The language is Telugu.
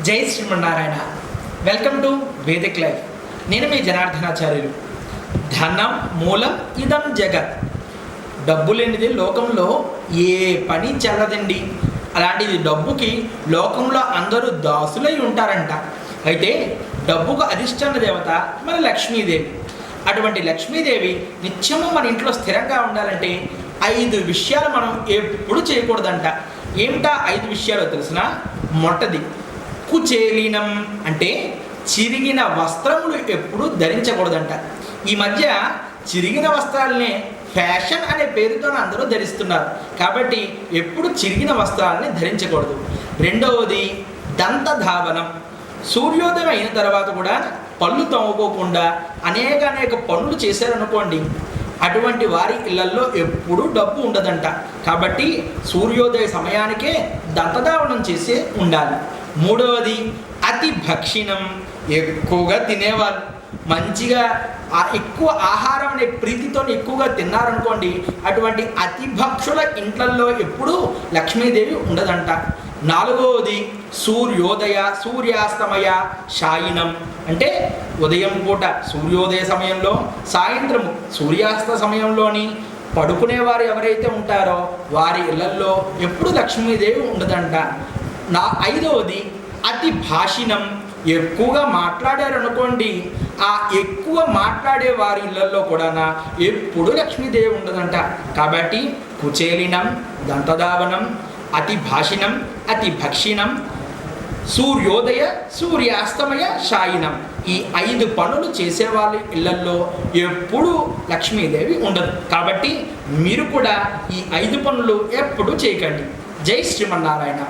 జై Srimannarayana. Welcome to Vedic life. నేను మీ జనార్దనాచార్యులు. ధనం మూలం ఇదం జగత్. డబ్బు లేనిది లోకంలో ఏ పని చెల్లదండి. అలాంటిది డబ్బుకి లోకంలో అందరూ దాసులై ఉంటారంట. అయితే డబ్బుకు అధిష్టాన దేవత మన లక్ష్మీదేవి. అటువంటి లక్ష్మీదేవి నిత్యము మన ఇంట్లో స్థిరంగా ఉండాలంటే 5 విషయాలు మనం ఎప్పుడు చేయకూడదంట. ఏమిటా 5 విషయాలు తెలిసిన? మొదటిది కుచేలీనం, అంటే చిరిగిన వస్త్రములు ఎప్పుడు ధరించకూడదంట. ఈ మధ్య చిరిగిన వస్త్రాలనే ఫ్యాషన్ అనే పేరుతో అందరూ ధరిస్తున్నారు. కాబట్టి ఎప్పుడు చిరిగిన వస్త్రాలని ధరించకూడదు. రెండవది దంతధావనం. సూర్యోదయం అయిన తర్వాత కూడా పళ్ళు తోముకోకుండా అనేక పనులు చేశారనుకోండి, అటువంటి వారి ఇళ్లల్లో ఎప్పుడూ డబ్బు ఉండదంట. కాబట్టి సూర్యోదయ సమయానికే దంతధావనం చేసే ఉండాలి. మూడవది అతి భక్షిణం. ఎక్కువగా తినేవాళ్ళు మంచిగా ఎక్కువ ఆహారం అనే ప్రీతితో ఎక్కువగా తిన్నారనుకోండి, అటువంటి అతి భక్షుల ఇంట్లల్లో ఎప్పుడూ లక్ష్మీదేవి ఉండదంట. నాలుగవది సూర్యోదయ సూర్యాస్తమయ శాయినం, అంటే ఉదయం పూట సూర్యోదయ సమయంలో, సాయంత్రము సూర్యాస్త సమయంలోని పడుకునేవారు ఎవరైతే ఉంటారో వారి ఇళ్లల్లో ఎప్పుడు లక్ష్మీదేవి ఉండదంట. ఐదవది అతి భాషిణం. ఎక్కువగా మాట్లాడారనుకోండి, ఆ ఎక్కువ మాట్లాడే వారి ఇళ్లలో కూడా ఎప్పుడు లక్ష్మీదేవి ఉండదంట. కాబట్టి కుచేలినం, దంతధావనం, అతి భాషిణం, అతి భక్షిణం, సూర్యోదయ సూర్యాస్తమయ శాయినం, ఈ 5 పనులు చేసేవాళ్ళ ఇళ్లల్లో ఎప్పుడూ లక్ష్మీదేవి ఉండదు. కాబట్టి మీరు కూడా ఈ 5 పనులు ఎప్పుడూ చేయకండి. జై శ్రీమన్నారాయణ.